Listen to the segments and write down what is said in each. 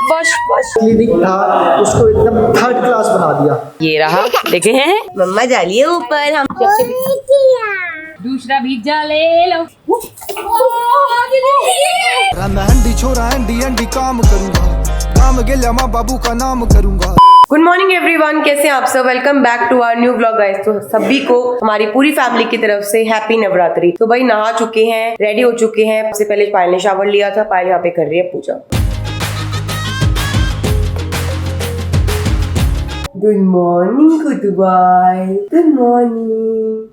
बस बस। क्लिनिक था उसको एकदम थर्ड क्लास बना दिया। ये रहा, देखे हैं मम्मा जालिए ऊपर। हम दूसरा पिज्जा ले लो। हंडी छोरा हंडी काम करूंगा, काम गेल्या माँ बाबू का नाम करूंगा। गुड मॉर्निंग एवरीवन, कैसे हैं आप सब। Welcome back to our new vlog guys. तो सभी को हमारी पूरी फैमिली की तरफ से हैप्पी नवरात्रि। तो भाई नहा चुके हैं, रेडी हो चुके हैं। सबसे पहले पायल ने शावर लिया था। पायल यहाँ पे कर रही है Pooja. Good morning Kutubai, good morning.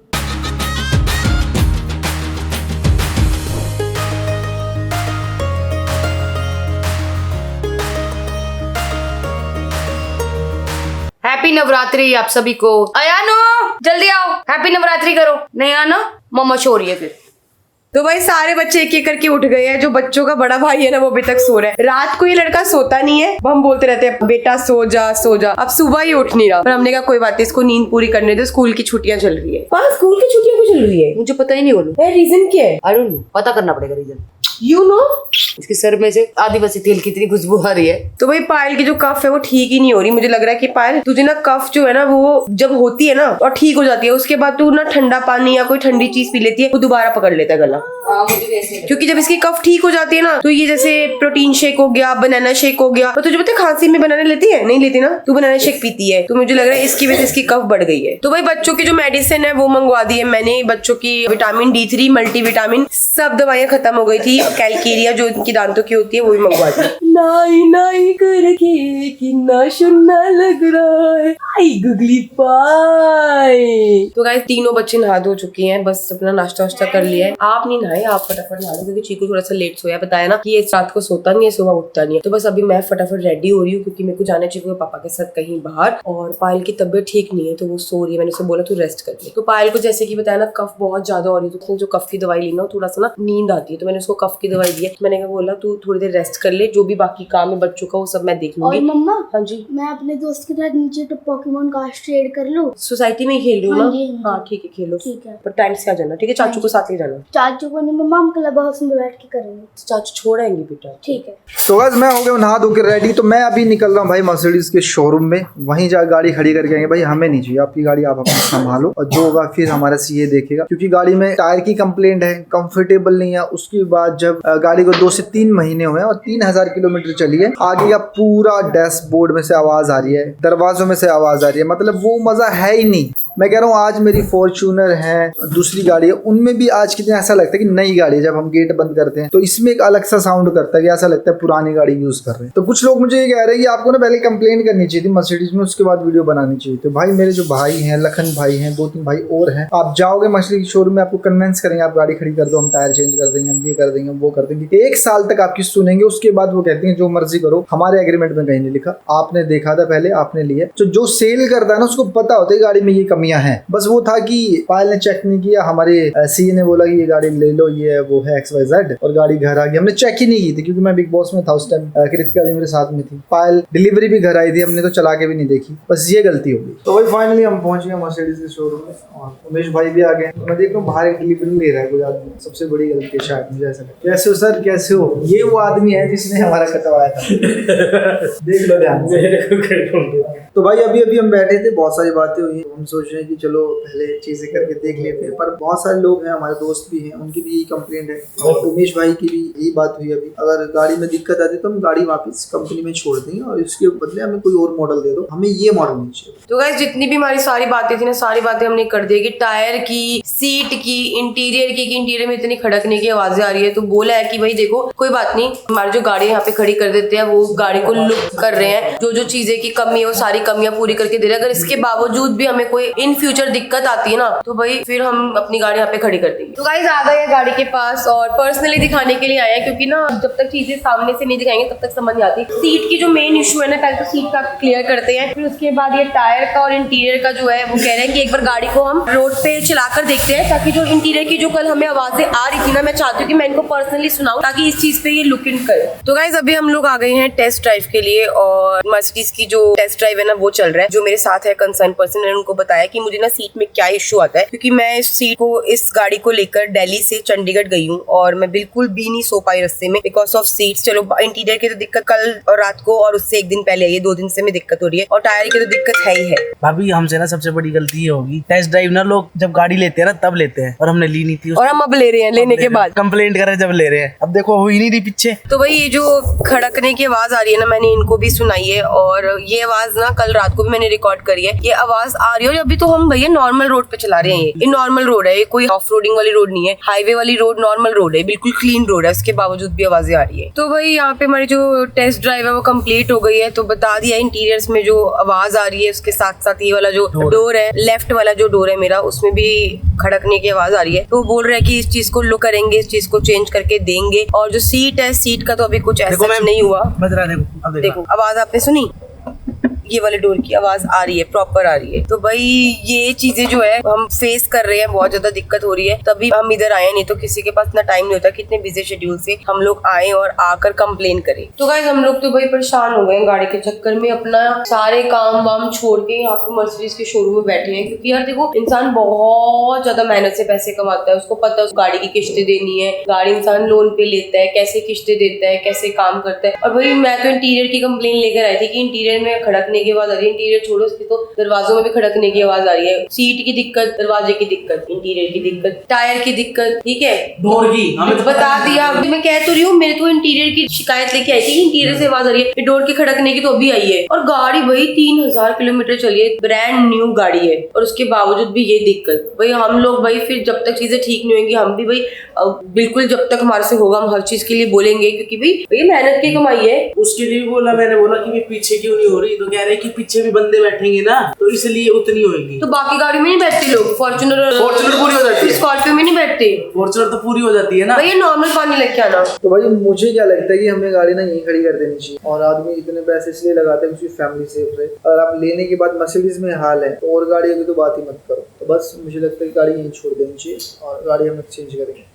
Happy Navratri आप सभी को। अयानो जल्दी आओ, हैप्पी नवरात्रि करो। नहीं आना, मम्मा सो रही है फिर। तो भाई सारे बच्चे एक एक करके उठ गए हैं। जो बच्चों का बड़ा भाई है ना, वो अभी तक सो रहा है। रात को ये लड़का सोता नहीं है, हम बोलते रहते हैं बेटा सो जा सो जा। अब सुबह ही उठ नहीं रहा, पर हमने कहा कोई बात नहीं, इसको नींद पूरी करने दो। स्कूल की छुट्टियां चल रही है। स्कूल की छुट्टियां क्यों चल रही है? मुझे पता ही नहीं। बोलो रीजन क्या है? आई डोंट नो, पता करना पड़ेगा रीजन। यू नो, इसके सर में से आदिवासी तेल की इतनी खुशबू आ रही है। तो भाई पायल की जो कफ है वो ठीक ही नहीं हो रही। मुझे लग रहा है कि पायल तुझे ना कफ जो है ना, वो जब होती है ना और ठीक हो जाती है, उसके बाद तू ना ठंडा पानी या कोई ठंडी चीज पी लेती है, वो दोबारा पकड़ लेता है गला। क्योंकि जब इसकी कफ ठीक हो जाती है ना, तो ये जैसे प्रोटीन शेक हो गया, बनाना शेक हो गया। तो तुझे पता है खांसी में बनाना लेती है? नहीं लेती ना, तू बनाना शेक पीती है। तो मुझे लग रहा है इसकी वजह से इसकी कफ बढ़ गई है। तो भाई बच्चों की जो मेडिसिन है वो मंगवा दी है मैंने। बच्चों की विटामिन D3, मल्टीविटामिन, सब दवाइयां खत्म हो गई थी। कैलकेरिया जो इनकी दांतों की होती है वो भी मंगवा दी। नाई नाई करके कितना सुन्ना लग रहा है, आई गुगली पाई। तो गाइस तीनों बच्चे नहा धो चुके हैं, बस अपना नाश्ता वाश्ता कर लिया है। आप नहीं नहाए, आप फटाफट नहा लो, क्योंकि चीकू थोड़ा सा लेट सोया। बताया ना कि ये रात को सोता नहीं है, सुबह उठता नहीं है। तो बस अभी मैं फटाफट रेडी हो रही हूँ, क्योंकि मेरे को जाना चाहिए चीकू के पापा के साथ कहीं बाहर। और पायल की तबियत ठीक नहीं है, तो वो सो रही है। मैंने उसे बोला तू रेस्ट कर ले। तो पायल को जैसे कि बताया ना, कफ बहुत ज्यादा हो रही है, तो जो कफ की दवाई ली ना, थोड़ा सा ना नींद आती है। तो मैंने उसको कफ की दवाई दी है। मैंने बोला तू थोड़ी देर रेस्ट कर ले, जो भी बाकी काम है बच्चों का वो सब मैं देख लूंगी। और मम्मा, हाँ जी, मैं अपने दोस्त के साथ नीचे तो पोकेमोन कार्ड ट्रेड कर लूं? सोसाइटी में ही खेल रही हूँ हाँ ना। जी। हाँ ठीक है, खेलो। ठीक है, पर टाइम से आ जाना, ठीक है? चाचू को साथ ले जाना। चाचू को नहीं मम्मा, हम क्लब हाउस में बैठ के करेंगे। चाचू छोड़ेंगे बेटा। ठीक है। तो गाइस मैं हो गया नहा धो के रेडी। तो मैं अभी निकल रहा हूँ भाई मर्सिडीज के शोरूम में, वहीं जा गाड़ी खड़ी करके आएंगे। भाई हमें नहीं चाहिए आपकी गाड़ी, आप अपना संभालो, और जो होगा फिर हमारा सीए देखेगा। क्योंकि गाड़ी में टायर की कंप्लेंट है, कंफर्टेबल नहीं है। उसके बाद जब गाड़ी को 2 से 3 महीने हुए और 3000 किलोमीटर चली है, आगे का पूरा डैशबोर्ड में से आवाज आ रही है, दरवाजों में से आवाज आ रही है, मतलब वो मजा है ही नहीं। मैं कह रहा हूँ आज मेरी फॉर्च्यूनर है, दूसरी गाड़ी है, उनमें भी आज कितने ऐसा लगता है कि नई गाड़ी है। जब हम गेट बंद करते हैं तो इसमें एक अलग सा साउंड करता है कि ऐसा लगता है पुरानी गाड़ी यूज कर रहे हैं। तो कुछ लोग मुझे ये कह रहे हैं कि आपको ना पहले कंप्लेन करनी चाहिए थी मर्सिडीज में, उसके बाद वीडियो बनानी चाहिए। तो भाई मेरे जो भाई हैं, लखन भाई हैं, 2-3 भाई और हैं, आप जाओगे मर्सिडीज शोरूम में, आपको कन्विंस करेंगे आप गाड़ी खड़ी कर दो, हम टायर चेंज कर देंगे, हम ये कर देंगे, वो कर देंगे। 1 साल तक आपकी सुनेंगे, उसके बाद वो कहते हैं जो मर्जी करो। हमारे एग्रीमेंट में कहीं नहीं लिखा, आपने देखा था पहले, आपने लिया। तो जो सेल करता है ना, उसको पता होता है गाड़ी में ये कमियां हैं। बस वो था कि पायल ने चेक नहीं किया, हमारे सीए ने बोला कि ये गाड़ी ले लो, ये वो है XYZ, और गाड़ी घर आ गई। हमने चेक ही नहीं की थी, क्योंकि मैं बिग बॉस में था उस टाइम, कृतिका भी मेरे साथ में थी। पायल डिलीवरी भी घर आई थी, हमने तो चला के भी नहीं देखी, बस ये गलती हो गई। तो भाई फाइनली हम पहुंच गए मर्सिडीज के शोरूम में, और उमेश भाई भी आ गए। मैं देख रहा हूँ बाहर एक डिलीवरी ले रहा है कोई आदमी, सबसे बड़ी गलती है शायद, मुझे ऐसा लगता है। कैसे हो सर, कैसे हो? ये वो आदमी है जिसने हमारा कटवाया था। देख लो ध्यान से। तो भाई अभी हम बैठे थे, बहुत सारी बातें हुई। हम सोच रहे हैं कि चलो पहले चीजें करके देख लेते हैं, पर बहुत सारे लोग हैं, हमारे दोस्त भी हैं, उनकी भी यही कंप्लेंट है, और उमेश भाई की भी यही बात हुई। अभी अगर गाड़ी में दिक्कत आती है तो हम गाड़ी वापस कंपनी में छोड़ देंगे, और इसके बदले हमें कोई और मॉडल दे दो, हमें ये मॉडल नहीं चाहिए। तो गाइस जितनी भी हमारी सारी बातें थी ना, सारी बातें हमने कर दी कि टायर की, सीट की, इंटीरियर की, इंटीरियर में इतनी खड़कने की आवाजें आ रही है। तो बोला है कि भाई देखो कोई बात नहीं, हमारी जो गाड़ी यहाँ पे खड़ी कर देते हैं, वो गाड़ी को लुक कर रहे हैं, जो चीजें की कमी है वो सारी कमियां पूरी करके दे रहे हैं। अगर इसके बावजूद भी हमें कोई इन फ्यूचर दिक्कत आती है ना, तो भाई फिर हम अपनी गाड़ी यहाँ पे खड़ी कर देंगे। तो गाइस आ गए हैं गाड़ी के पास, और पर्सनली दिखाने के लिए आए हैं, क्योंकि ना जब तक चीजें सामने से नहीं दिखाएंगे तब तक समझ नहीं आती। सीट की जो मेन इशू है ना, पहले तो सीट का क्लियर करते हैं, फिर उसके बाद ये टायर का और इंटीरियर का जो है वो कह रहे हैं कि एक बार गाड़ी को हम रोड पे चलाकर देखते हैं, ताकि जो इंटीरियर की जो कल हमें आवाजें आ रही थी ना, मैं चाहती हूँ कि मैं इनको पर्सनली सुनाऊं, ताकि इस चीज पे ये लुक इन करे। तो गाइस अभी हम लोग आ गए हैं टेस्ट ड्राइव के लिए, और मर्सिडीज की जो टेस्ट ड्राइव है ना वो चल रहा है। जो मेरे साथ है कंसर्न पर्सन ने उनको बताया कि मुझे ना सीट में क्या इश्यू आता है, क्योंकि मैं इस गाड़ी को लेकर दिल्ली से चंडीगढ़ गई हूँ और मैं बिल्कुल भी नहीं सो पाई रास्ते में बिकॉज ऑफ सीट्स। चलो इंटीरियर की तो दिक्कत कल और रात को और उससे एक दिन पहले आई है, 2 दिन से मैं दिक्कत हो रही है, और टायर की तो दिक्कत है ही है। भाभी हमसे ना सबसे बड़ी गलती ये होगी, टेस्ट ड्राइव ना लोग जब गाड़ी लेते हैं ना तब लेते हैं, और हमने ली नहीं थी और हम अब ले रहे हैं, लेने के बाद कंप्लेंट कर रहे जब ले रहे हैं। अब देखो हो ही नहीं रही पीछे। तो भाई ये जो खड़कने की आवाज आ रही है ना, मैंने इनको भी सुनाई है, और ये आवाज ना कल रात को भी मैंने रिकॉर्ड करी है। ये आवाज आ रही है और अभी तो हम भैया नॉर्मल रोड पे चला रहे हैं। ये नॉर्मल रोड है, ये कोई ऑफ रोडिंग वाली रोड नहीं है, हाईवे वाली रोड, नॉर्मल रोड है, बिल्कुल क्लीन रोड है, उसके बावजूद भी आवाजें आ रही है। तो भाई यहाँ पे हमारी जो टेस्ट ड्राइव है वो कंप्लीट हो गई है। तो बता दिया इंटीरियर्स में जो आवाज आ रही है, उसके साथ साथ ये वाला जो डोर है, लेफ्ट वाला जो डोर है मेरा, उसमें भी खड़कने की आवाज आ रही है। तो बोल रहे हैं कि इस चीज को लुक करेंगे, इस चीज को चेंज करके देंगे। और जो सीट है, सीट का तो अभी कुछ ऐसा नहीं हुआ। देखो आवाज आपने सुनी, ये वाले डोर की आवाज आ रही है, प्रॉपर आ रही है। तो भाई ये चीजें जो है हम फेस कर रहे हैं, बहुत ज्यादा दिक्कत हो रही है, तभी हम इधर आए, नहीं तो किसी के पास इतना टाइम नहीं होता, कितने बिजी शेड्यूल से हम लोग आए और आकर कंप्लेन करें। तो गाइस हम लोग तो भाई परेशान हो गए हैं गाड़ी के चक्कर में, अपना सारे काम वाम छोड़ के यहाँ पे मर्सिडीज के शोरूम में बैठे हैं। क्योंकि यार देखो, इंसान बहुत ज्यादा मेहनत से पैसे कमाता है, उसको पता है उस गाड़ी की किस्तें देनी है, गाड़ी इंसान लोन पे लेता है, कैसे किस्तें देता है, कैसे काम करता है। और भाई मैं तो इंटीरियर की कंप्लेन लेकर आई थी कि इंटीरियर में खड़कने की आवाज आ रही है, इंटीरियर छोड़ो, उसकी तो दरवाजों में भी खड़कने की आवाज आ रही है, सीट की दिक्कत, दरवाजे की दिक्कत, इंटीरियर की दिक्कत, टायर की दिक्कत, ठीक है, डोर की हमें तो बता दिया। मैं कह तो रही हूँ, मेरे तो इंटीरियर की शिकायत लेके आई थी कि इंटीरियर से आवाज आ रही है, डोर की खड़कने की तो अभी आई है। और गाड़ी भाई 3000 किलोमीटर चली है, ब्रांड न्यू गाड़ी है, और उसके बावजूद भी ये दिक्कत। भाई हम लोग भाई फिर जब तक चीजें ठीक नहीं होंगी, हम भी भाई बिल्कुल जब तक हमारे से होगा हम हर चीज के लिए बोलेंगे, क्योंकि भाई मेहनत की कमाई है। उसके लिए बोला, मैंने बोला कि ये पीछे क्यों नहीं हो रही, तो कह रहे कि पीछे भी बंदे बैठेंगे ना, तो इसलिए उतनी होगी। तो बाकी गाड़ी में नहीं बैठते लोग, फॉर्च्यूनर पूरी हो जाती है, स्कॉर्पियो में नहीं बैठते, फॉर्च्यूनर तो पूरी हो जाती है ना। भैया नॉर्मल पानी लेके आना। तो भाई मुझे क्या लगता है कि हमें गाड़ी ना यहीं खड़ी कर देनी चाहिए, और आदमी इतने पैसे इसलिए लगाते हैं उसकी फैमिली सेफ रहे। अगर आप लेने के बाद मर्सिडीज में हाल है तो और गाड़ियों की तो बात ही मत करो। तो बस मुझे लगता है कि गाड़ी यहीं छोड़ देनी चाहिए और गाड़ी हम एक्सचेंज करेंगे।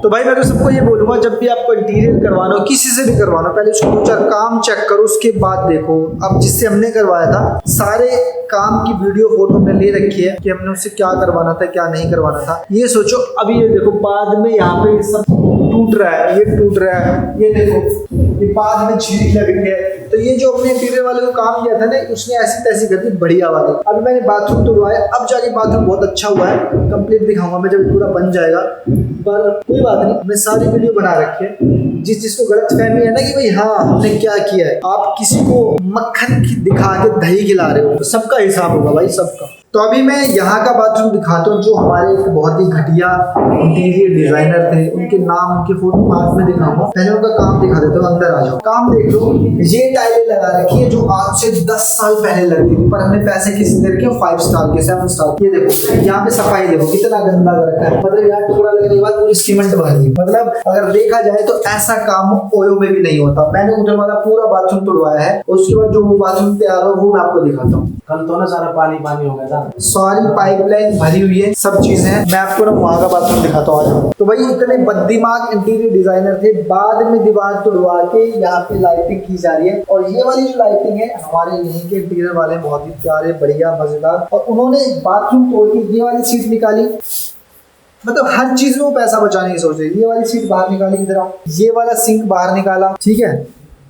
तो भाई मैं तो सबको ये बोलूंगा, जब भी आपको इंटीरियर करवाना हो, किसी से भी करवाना हो, पहले उसको 2-4 काम चेक करो, उसके बाद देखो। अब जिससे हमने करवाया था, सारे काम की वीडियो फोटो हमने ले रखी है कि हमने उससे क्या करवाना था, क्या नहीं करवाना था। ये सोचो, अभी ये देखो बाद में यहाँ पे सब टूट रहा है, ये टूट रहा है, ये देखो ये बाद में झील लग रही है। तो ये जो अपने इंटीरियर वाले को काम किया था ना, उसने ऐसी तैसी कर दी बढ़िया वाली। अभी मैंने बाथरूम तोड़वाया, अब जाके बाथरूम बहुत अच्छा हुआ है, कंप्लीट दिखाऊंगा मैं जब पूरा बन जाएगा। पर कोई बात नहीं, हमने सारी वीडियो बना रखी है। जिसको गलत फहमी है ना कि भाई हाँ हमने क्या किया है, आप किसी को मक्खन दिखा के दही खिला रहे हो, तो सबका हिसाब होगा भाई, सबका। तो अभी मैं यहाँ का बाथरूम दिखाता हूँ, जो हमारे एक बहुत ही घटिया इंटीरियर डिजाइनर थे, उनके नाम, उनके फोटो बाद में दिखाऊंगा। पहले उनका काम दिखा देता हूँ, अंदर आ जाओ। काम देख लो, ये टाइलें लगा रखी है जो आज से 10 साल पहले लगती थी, पर हमने पैसे किस दे रखे 5 स्टार के, 7 स्टार। ये देखो यहाँ पे सफाई देखो कितना गंदा कर रखा है, मतलब यहाँ टुकड़ा लगने के बाद पूरी सीमेंट भरी। मतलब अगर देखा जाए तो ऐसा काम ओयो में भी नहीं होता। मैंने उधर वाला पूरा बाथरूम तोड़वाया है, उसके बाद जो बाथरूम तैयार हो वो मैं आपको दिखाता हूँ। कल तो ना सारा पानी हो गया था, सारी पाइपलाइन भरी हुई है, सब चीजें हैं। मैं आपको ना वहाँ का बाथरूम दिखाता हूँ। तो भाई इतने बद्दिमाग इंटीरियर डिजाइनर थे, बाद में दीवार तोड़वा के यहाँ पे लाइटिंग की जा रही है। और ये वाली जो लाइटिंग है हमारे यहीं के इंटीरियर वाले बहुत ही प्यारे, बढ़िया, मजेदार। और उन्होंने बाथरूम तोड़ के ये वाली सीट निकाली, मतलब हर चीज में वो पैसा बचाने की सोच रही। ये वाली सीट बाहर निकाली, इधर ये वाला सिंक बाहर निकाला, ठीक है,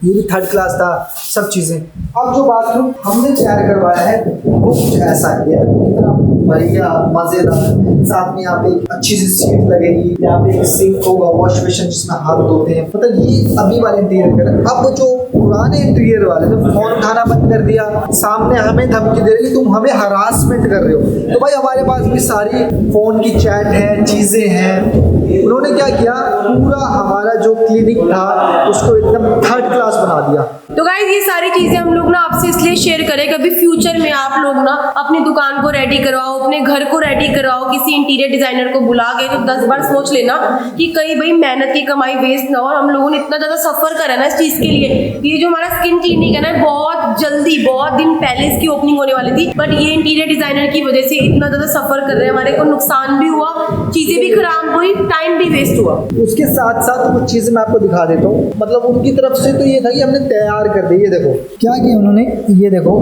ये भी 3rd क्लास था, सब चीजें। अब जो बाथरूम हमने तैयार करवाया है वो कुछ ऐसा ही है, इतना बढ़िया मजेदार। साथ में यहाँ पे अच्छी सी सीट लगेगी, यहाँ पे एक सिंक होगा, वॉश बेसिन जिसमें हाथ धोते हैं। मतलब ये अभी वाले इंटीरियर कर। अब जो पुराने इंटीरियर वाले ने फोन उठाना बंद कर दिया, सामने हमें धमकी दे रहे कि तुम हमें हरासमेंट कर रहे हो। तो भाई हमारे पास भी सारी फोन की चैट है, चीजें हैं। उन्होंने क्या किया, पूरा हमारा जो क्लिनिक था उसको एकदम 3rd क्लास बना दिया। तो गाइस ये सारी चीजें हम लोग ना आपसे इसलिए शेयर करें, कभी फ्यूचर में आप लोग ना अपनी दुकान को रेडी करवाओ, अपने घर को रेडी करवाओ, किसी इंटीरियर डिजाइनर को बुला के तो 10 बार सोच लेना कि कहीं भाई मेहनत की कमाई वेस्ट ना हो। हम लोगों ने इतना ज्यादा सफर करा ना इस चीज के लिए। ये जो हमारा स्किन क्लिनिक है ना, बहुत जल्दी, बहुत दिन पहले इसकी ओपनिंग होने वाली थी, बट ये इंटीरियर डिजाइनर की वजह से इतना ज्यादा सफर कर रहे हैं, हमारे को नुकसान भी हुआ, चीजें भी खराब हुई, टाइम भी वेस्ट हुआ। उसके साथ साथ कुछ चीजें मैं आपको दिखा देता हूँ। मतलब उनकी तरफ से तो ये था कि हमने तैयार कर दी। ये देखो क्या किया उन्होंने, ये देखो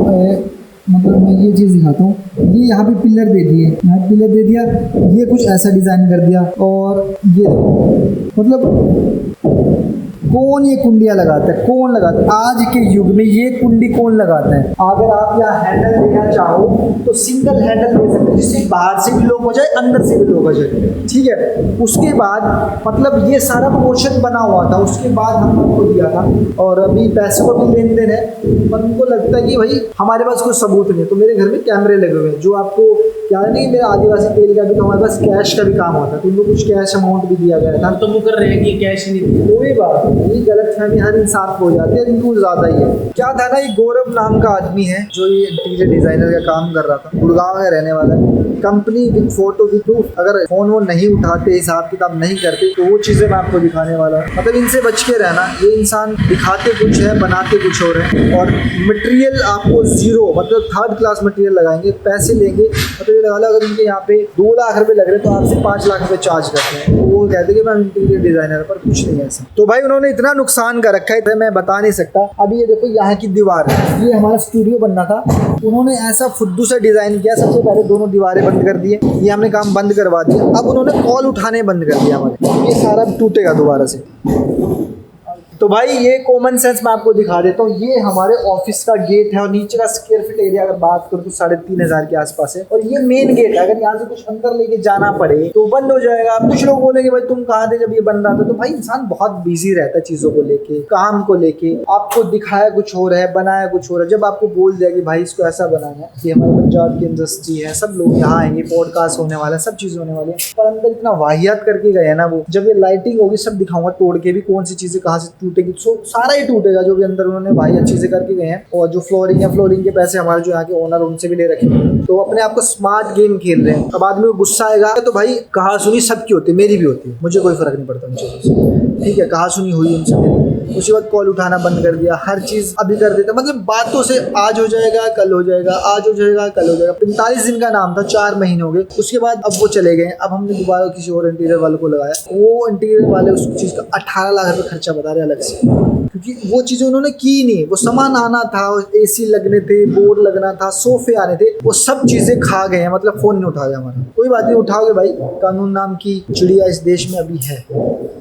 मतलब मैं ये चीज़ दिखाता हूँ, ये यहाँ पे पिलर दे दिए, यहाँ पिलर दे दिया, ये कुछ ऐसा डिज़ाइन कर दिया, और ये देखो मतलब कौन ये कुंडियाँ लगाता है, कौन लगाता है आज के युग में, ये कुंडी कौन लगाता है। अगर आप यहाँ हैंडल देना चाहो तो सिंगल हैंडल दे सकते हो, जिससे बाहर से भी लॉक हो जाए, अंदर से भी लॉक हो जाए, ठीक है। उसके बाद मतलब ये सारा पोर्शन बना हुआ था, उसके बाद हम उनको दिया था, और अभी पैसे को भी लेन देन है, पर उनको लगता है कि भाई हमारे पास कोई सबूत नहीं है। तो मेरे घर में कैमरे लगे हुए हैं, जो आपको क्या नहीं, मेरा आदिवासी तेल का भी तो हमारे पास कैश का भी काम होता है, तो उनको कुछ कैश अमाउंट भी दिया गया था। तो मुकर रहे हैं कि कैश नहीं दिया। कोई बात नहीं, ये गलतफहमी हर इंसान को हो जाती है, इनको ज़्यादा ही है। क्या था ना, ये गौरव नाम का आदमी है जो ये इंटीरियर डिजाइनर का काम कर रहा था, गुड़गांव में रहने वाला है। Company with photo with proof, अगर फोन वो नहीं उठाते, हिसाब किताब नहीं करते, तो वो चीज़ें मैं आपको दिखाने वाला हूँ। मतलब इनसे बच के रहना, ये इंसान दिखाते कुछ है, बनाते कुछ और है, और मटेरियल आपको जीरो, मतलब 3rd क्लास मटेरियल लगाएंगे, पैसे लेंगे। मतलब ये लगा लो अगर इनके यहाँ पे 2 लाख रुपए लग रहे हैं तो आपसे 5 लाख रुपए चार्ज करते हैं। तो वो कहते हैं कि मैं इंटीरियर डिजाइनर, पर कुछ नहीं है ऐसा। तो भाई उन्होंने इतना नुकसान कर रखा है, मैं बता नहीं सकता। अभी ये देखो यहाँ की दीवार है, ये हमारा स्टूडियो बनना था, उन्होंने ऐसा फुद्दू सा डिजाइन किया। सबसे पहले दोनों दीवारें बंद कर दिए, ये हमने काम बंद करवा दिया। अब उन्होंने कॉल उठाने बंद कर दिया हमारे, ये सारा टूटेगा दोबारा से। तो भाई ये कॉमन सेंस मैं आपको दिखा देता हूँ। ये हमारे ऑफिस का गेट है, और नीचे का स्क्वायर फीट एरिया अगर बात करूँ तो 3,500 के आसपास है, और ये मेन गेट है। अगर यहाँ से कुछ अंदर लेके जाना पड़े तो बंद हो जाएगा। कुछ लोग बोलेंगे भाई तुम कहाँ थे जब ये बन रहा था, तो भाई इंसान बहुत बिजी रहता है चीज़ों को लेके, काम को लेके। आपको दिखाया कुछ हो रहा है, बनाया कुछ हो रहा है। जब आपको बोल दिया कि भाई इसको ऐसा बनाना है, कि हमारे पंजाब की इंडस्ट्री है, सब लोग यहाँ आएंगे, पॉडकास्ट होने वाला है, सब चीज़ें होने वाली है, पर अंदर इतना वाहियात करके गए ना वो। जब ये लाइटिंग होगी सब दिखाऊंगा तोड़ के भी, कौन सी चीज़ें कहाँ से टूटेगी, सारा ही टूटेगा जो भी अंदर उन्होंने भाई अच्छी से करके गए हैं। और जो फ्लोरिंग है, फ्लोरिंग के पैसे हमारे जो यहाँ के ओनर उनसे भी ले रखे हैं। तो अपने आप को स्मार्ट गेम खेल रहे हैं। अब आदमी को गुस्सा आएगा तो भाई कहा सुनी सबकी होती है, मेरी भी होती है, मुझे कोई फर्क नहीं पड़ता उन चीज़ों से, ठीक है। कहा सुनी हुई उनसे मेरी, उसके बाद कॉल उठाना बंद कर दिया, हर चीज़ अभी कर देता। मतलब बातों से आज हो जाएगा, कल हो जाएगा, आज हो जाएगा, कल हो जाएगा। 45 दिन का नाम था, 4 महीने हो गए। उसके बाद अब वो चले गए। अब हमने दोबारा किसी और इंटीरियर वालों को लगाया, वो इंटीरियर वाले उस चीज़ का 18 लाख रुपये खर्चा बता रहे अलग से, क्योंकि वो चीज़ें उन्होंने की नहीं। वो सामान आना था, AC लगने थे, बोर्ड लगना था, सोफे आने थे, वो सब चीज़ें खा गए हैं। मतलब फ़ोन नहीं उठाया हमारा। कोई बात नहीं, उठाओगे भाई, कानून नाम की चिड़िया इस देश में अभी है,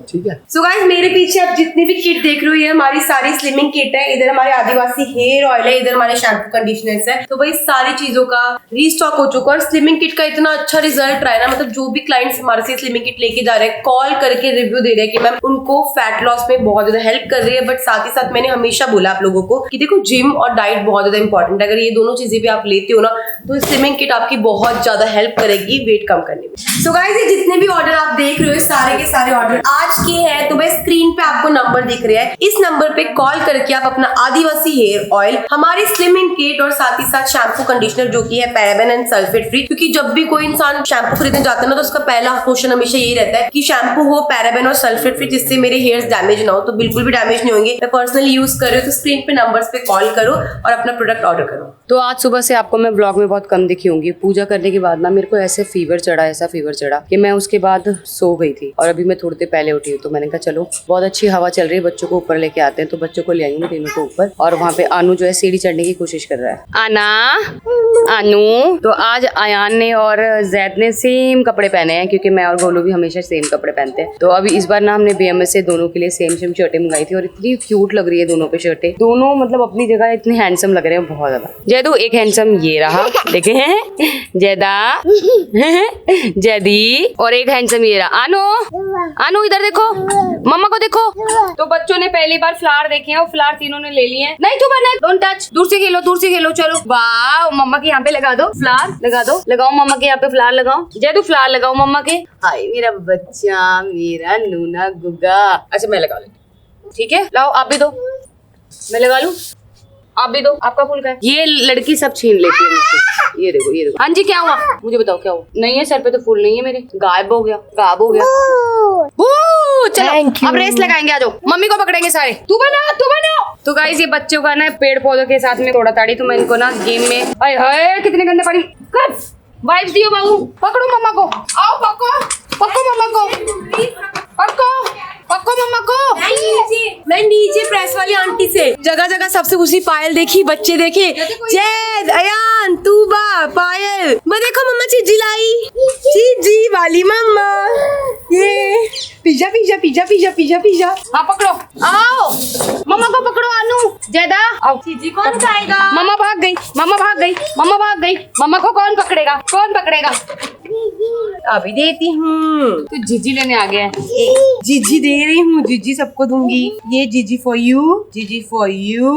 ठीक है। सो गाइस मेरे पीछे आप जितनी भी किट देख रहे हो, ये हमारी सारी स्लिमिंग किट है। इधर हमारे आदिवासी हेयर ऑयल है, इधर हमारे शैम्पू कंडीशनर्स है। तो भाई सारी चीजों का रीस्टॉक हो चुका है, और स्लिमिंग किट का इतना अच्छा रिजल्ट रहा है ना। मतलब जो भी क्लाइंट्स हमारे से स्लिमिंग किट लेके जा रहे हैं, कॉल करके रिव्यू दे रहे हैं कि मैम उनको फैट लॉस में बहुत ज्यादा हेल्प कर रही है। बट साथ ही साथ मैंने हमेशा बोला आप लोगों को कि देखो जिम और डाइट बहुत ज्यादा इंपॉर्टेंट है। अगर ये दोनों चीजें भी आप लेते हो ना, तो स्लिमिंग किट आपकी बहुत ज्यादा हेल्प करेगी वेट कम करने में। सो गाइस ये जितने भी ऑर्डर आप देख रहे हो, सारे के सारे ऑर्डर आज के हैं। तो भाई स्क्रीन पे आपको नंबर दिख रहा है, इस नंबर पे कॉल करके आप अपना आदिवासी हेयर ऑयल, हमारी स्लिमिंग किट और साथ ही साथ शैम्पू कंडीशनर जो कि है पैराबेन एंड सल्फेट फ्री। क्योंकि जब भी कोई इंसान शैम्पू खरीदने जाता है ना, तो उसका पहला क्वेश्चन हमेशा यही रहता है कि शैम्पू हो पैराबेन और सल्फेट फ्री, जिससे मेरे हेयर्स डैमेज ना हो। तो बिल्कुल भी डैमेज नहीं होंगे। मैं पर्सनली यूज कर रही हूँ। तो स्क्रीन पे नंबर्स पे कॉल करो और अपना प्रोडक्ट ऑर्डर करो। तो आज सुबह से आपको मैं ब्लॉग में बहुत कम दिखी होंगी। पूजा करने के बाद ना मेरे को ऐसा फीवर चढ़ा कि मैं उसके बाद सो गई थी, और अभी मैं थोड़ी देर पहले उठी हूँ। तो मैंने कहा चलो बहुत अच्छी हवा चल रही है, बच्चों को ऊपर लेके आते हैं। तो बच्चों को ले आएंगे तीनों को ऊपर, और वहाँ पे आनू जो है सीढ़ी चढ़ने की कोशिश कर रहा है। आनू तो आज अयान ने और जैद ने सेम कपड़े पहने हैं, क्योंकि मैं और गोलू भी हमेशा सेम कपड़े पहनते हैं। तो अभी इस बार ना हमने BMS से दोनों के लिए सेम शर्टें मंगाई थी, और इतनी क्यूट लग रही है दोनों पे शर्टें। दोनों मतलब अपनी जगह इतने हैंडसम लग रहे हैं बहुत ज्यादा। जैदू एक हैंडसम ये रहा, देखे हैं जैदा जैदी, और एक हैंडसम ये रहा। आनू इधर देखो, मम्मा को देखो। तो बच्चों ने पहली बार फ्लावर देखे हैं, और फ्लावर तीनों ने ले लिए हैं। नहीं छुपा, नहीं, डोंट टच, दूर से खेलो। चलो वाह, मम्मा के यहाँ पे लगा दो फ्लावर, लगाओ मम्मा के यहाँ पे फ्लावर लगाओ। जैदू फ्लावर लगाओ मम्मा के। हाय मेरा बच्चा, मेरा नूना गुगा। अच्छा मैं लगा लेती, ठीक है। लाओ आप भी दो, मैं लगा लूं, आप भी दो। आपका फूल का है। ये लड़की सब छीन लेती है मुझसे। ये देखो। हाँ जी क्या हुआ, मुझे बताओ क्या हुआ। नहीं है सर पे तो फूल नहीं है मेरे, गायब हो गया। चलो अब रेस लगाएंगे, आ जाओ। मम्मी को पकड़ेंगे सारे। तू बना। तो गाइस ये बच्चों का ना पेड़ पौधों के साथ में तोड़ा ताड़ी। तो मैं इनको ना गेम में, हाय कितने गंदे पानी कर वाइब्स दियो बाबू। पकड़ो मम्मा को, आओ पको मम्मा को, पको मम्मा को। मैं नीचे प्रेस वाली आंटी से जगह जगह सबसे पूछी, पायल देखी, बच्चे देखे, जैद, अयान, तूबा, पायल, मैं देखो मम्मा चीजी लाई, चीजी वाली मम्मा, ये pizza pizza pizza pizza pizza pizza. हाँ पकड़ो, आओ मम्मा को पकड़ो, अनु, जैदा आओ। चीजी कौन खाएगा? मम्मा भाग गई, मम्मा भाग गई, मम्मा भाग गई, मम्मा को कौन पकड़ेगा, कौन पकड़ेगा? अभी देती हूँ। तो जीजी लेने आ गया है। जीजी दे रही हूँ, जीजी सबको दूंगी। ये जीजी फॉर यू, जीजी फॉर यू,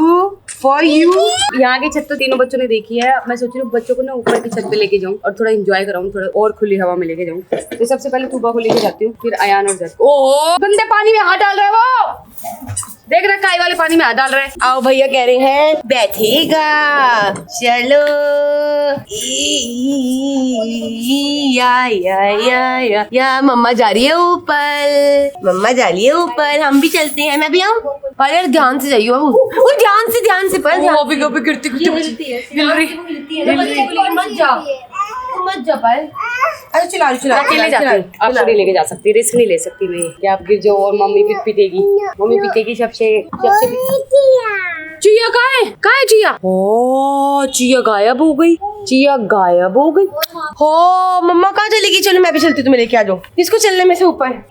फॉर यू। यहाँ की छत तो तीनों बच्चों ने देखी है। मैं सोच रही हूँ बच्चों को ना ऊपर की छत पे लेके जाऊँ और थोड़ा एंजॉय कराऊँ, थोड़ा और खुली हवा में लेके जाऊँ। तो सबसे पहले तूबा को लेके जाती हूँ, फिर अयान और जैद। ओहो गंदे पानी में हाथ डाल रहे हो, देख रहा काई वाले पानी में हाथ डाल रहे हैं। आओ भैया कह रहे हैं बैठेगा, चलो या मम्मा जा रही है ऊपर, मम्मा जा रही है ऊपर, हम भी चलते हैं। मैं भी आऊँ? पर यार ध्यान से जाइयो, वो ध्यान से पर गिरती मत जा पाए। अरे चला अकेले जाती हूँ, आप नहीं लेके जा सकती, रिस्क नहीं ले सकती मैं कि आप गिर जाओ और मम्मी फिर पिटेगी, मम्मी पिटेगी सबसे। चिया कहाँ है चिया? ओ चिया गायब हो गई, चिया गायब हो गई। हो मम्मा कहाँ चलेगी? चलो मैं भी चलती हूँ, तुम्हें लेके आ जाओ। इसको चलने में से ऊपर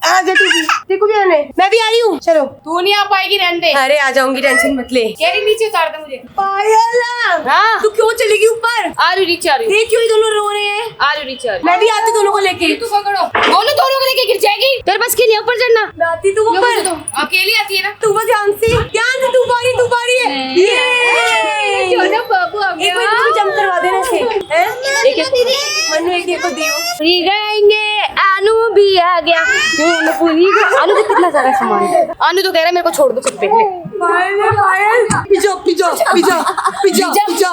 आ जा, तू भी देखो भी आने, मैं भी आ रही हूँ। चलो तू नहीं आ पाएगी, रहने दे। अरे आ जाऊंगी, टेंशन मत ले। कह रही नीचे उतार दे मुझे। पायल हाँ तू क्यों चलेगी ऊपर? आ रही नीचे, आ रही ये क्यों दोनों रो रहे हैं? आ रही नीचे, आ रही। मैं भी आती दोनों को लेके। तू पकड़ो, दोनों को लेके गिर जाएगी। तेरे बस के लिए ऊपर चढ़ना। मैं आती तू ऊपर, अकेली आती है ना तू बस ध्यान से तू बारी है। ये बाबू आ एक मिनट मुझे जंप करवा देना से, हैं? मन्नू एक को दियो। गएंगे, अनु भी आ गया। अनु को कितना सारा सामान है। अनु तो कह रहा है मेरे को छोड़ दो छत पे। Payal pizza pizza pizza pizza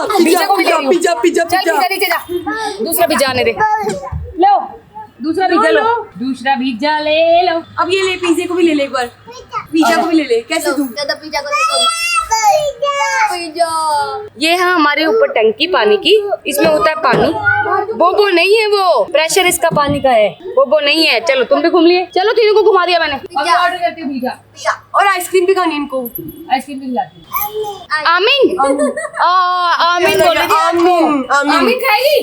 pizza pizza pizza चल नीचे जा, दूसरा पिज्जा आने दे। लो दूसरा पिज्जा लो, दूसरा पिज्जा ले लो। अब ये ले, पिज्जे को भी ले ले एक बार, पिज्जा को भी ले ले। कैसे तू? पिज्जा को ये है हमारे ऊपर टंकी पानी की, इसमें होता है पानी। बोबो नहीं है वो, प्रेशर इसका पानी का है, बोबो नहीं है। चलो तुम भी घूम लिए, चलो तीनों को घुमा दिया मैंने। अब ऑर्डर करती हूँ पिज्जा और आइसक्रीम भी खानी इनको, आइसक्रीम भी खिलाती हूँ। आमीन आमीन बोले, आमीन आमीन खाएगी।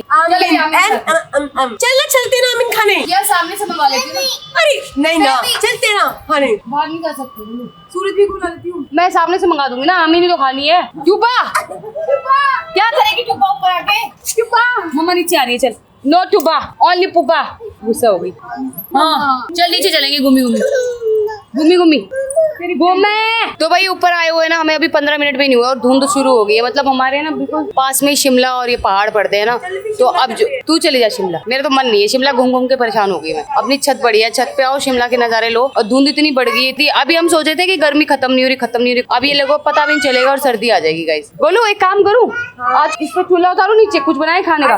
चलना चलते ना आमीन खाने। यार सामने से मंगा लेती हूँ। अरे नहीं ना, चलते ना खाने। बाहर नहीं जा सकती, सूरज भी बुला लेती हूँ। मैं सामने से मंगा दूंगी ना, आमीन ही तो खानी है। चुपा क्या करेगी चुपा ऊपर आके? चुपा मम्मा नीचे आ रही है, चल। नो चुपा, ओनली पुपा। गुस्सा हो गई। हाँ चल नीचे चलेंगे, घूमी घूमे। तो भाई ऊपर आए हुए ना, हमें अभी 15 मिनट भी नहीं हुआ और धुंध शुरू हो गई है। मतलब हमारे ना बिल्कुल पास में ही शिमला और ये पहाड़ पड़ते हैं ना, तो अब जो तू चली जा शिमला, मेरा तो मन नहीं है शिमला, घूम घूम के परेशान हो गई मैं। अपनी छत बढ़िया, छत पे आओ, शिमला के नजारे लो। और धुंध इतनी बढ़ गई थी, अभी हम सोचे थे कि गर्मी खत्म नहीं हो रही, अब ये लोगों को पता भी नहीं चलेगा और सर्दी आ जाएगी। गाइस बोलो एक काम करूँ, आज इस पर चूल्हा उतारू नीचे, कुछ बनाए खाने का।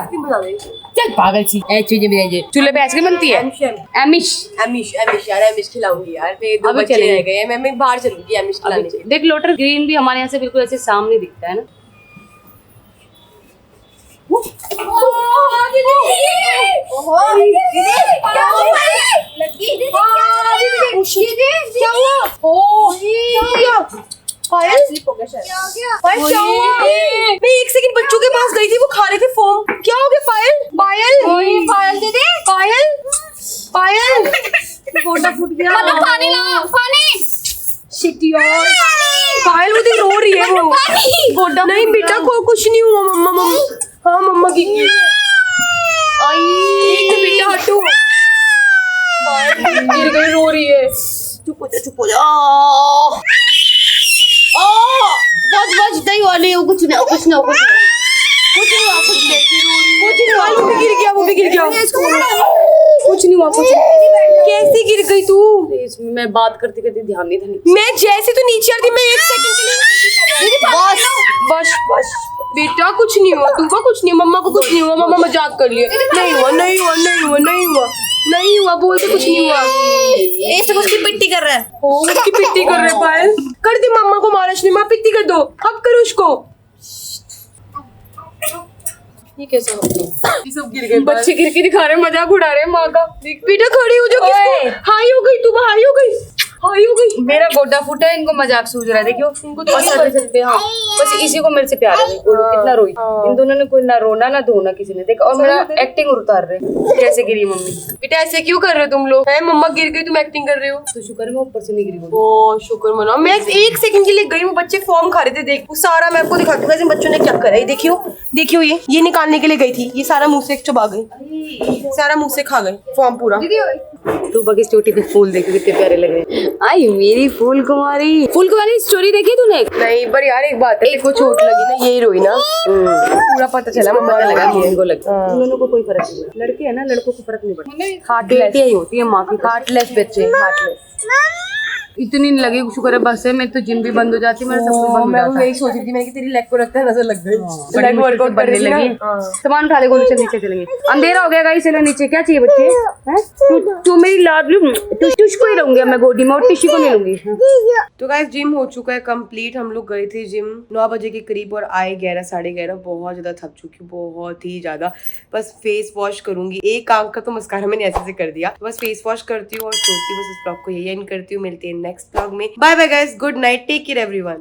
चल पागल सी, चूल्हे पे आइसक्रीम बनती है। एमिश यार, एमिश खिलाऊंगी यार। मेरे दो बच्चे रह गए, मैं बाहर चलूंगी एमिश खिलाने। देख लोटस ग्रीन भी हमारे यहाँ से बिल्कुल ऐसे सामने दिखता है ना। पायल मैं एक सेकंड बच्चों के पास गई थी, वो खा रहे थे फोम। क्या हो गया पायल? पायल दे दे, पायल गोटा फूट गया। पानी ला, पानी। शिट यार, पायल वो देख रो रही है। वो गोटा नहीं बेटा, को कुछ नहीं हुआ। मम्मा हाँ मम्मा की आई बेटा हटो। पायल गिर गई, रो रही है। चुप हो जा। बच नहीं वाले हो, कुछ नहीं गिर गया। कुछ नहीं हुआ। कैसे गिर गई तू? मैं बात करते करते ध्यान नहीं था। मैं जैसे तो नीचे आ रही, मैं एक सेकंड के लिए बस बेटा कुछ नहीं हुआ, तू का कुछ नहीं, मम्मा को कुछ नहीं हुआ, मम्मा मजाक कर लिए। नहीं हुआ बोलते कुछ नहीं हुआ। ऐसे उसकी पिट्टी कर रहा है। उसकी पिट्टी कर रहे पायल, कर दे मम्मा को मालिश। नहीं माँ पिट्टी कर दो, अब करो उसको। ये कैसा हो गया? ये सब गिर गए, बच्चे गिर के दिखा रहे, मजाक उड़ा रहे माँ का। बेटा खड़ी हो जाओ। हाई हो गई तू, हाई हो गई। हाई हो गई। मेरा गोड्डा फूटा है, इनको मजाक सूझ रहा है, देखियो इनको तो चलते। हाँ बस इसी को मेरे से प्यार है, कितना रोई। इन दोनों ने कोई ना रोना ना धोना किसी ने, देखा। और मेरा एक्टिंग उतार रहे, कैसे गिरी मम्मी। बेटा ऐसे क्यों कर रहे हो तुम लोग? है मम्मा गिर गई, तुम एक्टिंग कर रहे हो। तो शुक्र है मैं ऊपर से नहीं गिरी मम्मी। ओ शुक्र मनाओ। मैं 1 सेकंड के लिए गई, वो बच्चे फॉर्म खा रहे थे, देख वो सारा मैं आपको दिखाती हूँ। वैसे बच्चों ने क्या करा है, देखियो देखियो, ये निकालने के लिए गई थी, ये सारा मुंह से चबा गई, सारा मुंह से खा गई फॉर्म पूरा। तू बगी चोटी पे फूल देखो कितने प्यारे लग रहे हैं। आई मेरी फूल कुमारी स्टोरी देखी तूने? नहीं पर यार एक बात है, को चोट लगी ना, यही रोई ना, पूरा पता चला मम्मा पता लगा लगा इनको लगा। उन दोनों को कोई फर्क नहीं पड़ता, लड़के है ना, लड़कों को फर्क नहीं पड़ता। हार्टलेस ही होती है माँ की, हार्टलेस बच्चे, हार्टलेस। इतनी नहीं लगी, शुक्र है बस है। मैं तो जिम भी बंद हो जाती, मेरा सब कुछ बंद हो मैं जाता। यही सोच रही थी, मैंने कि तेरी लेग को रखता है, नजर लग गई। बड़ी लेग मुश्किल से वर्कआउट बनने करने लगी। लगी। सामान उठा ले, गोलू चल नीचे चलेंगे, अंधेरा हो गया गाइस, चलो नीचे। क्या चाहिए बच्चे? हैं? तू मेरी लाडली, टुश को ही रहूंगी मैं गोदी में, और टिश्यू को नहीं लूंगी। तो गाइस जिम हो चुका है कंप्लीट। हम लोग गए थे जिम 9 बजे के करीब और आए 11 साढ़े 11। बहुत ज्यादा थक चुकी हूँ, बहुत ही ज्यादा। बस फेस वॉश करूंगी, एक आंख का तो मस्कारा मैंने ऐसे से कर दिया। बस फेस वॉश करती हूँ और सोती हूँ। बस इस ब्लॉग को यही एंड करती हूँ, मिलती है नेक्स्ट ब्लॉग में। Bye bye guys, good night, take care everyone.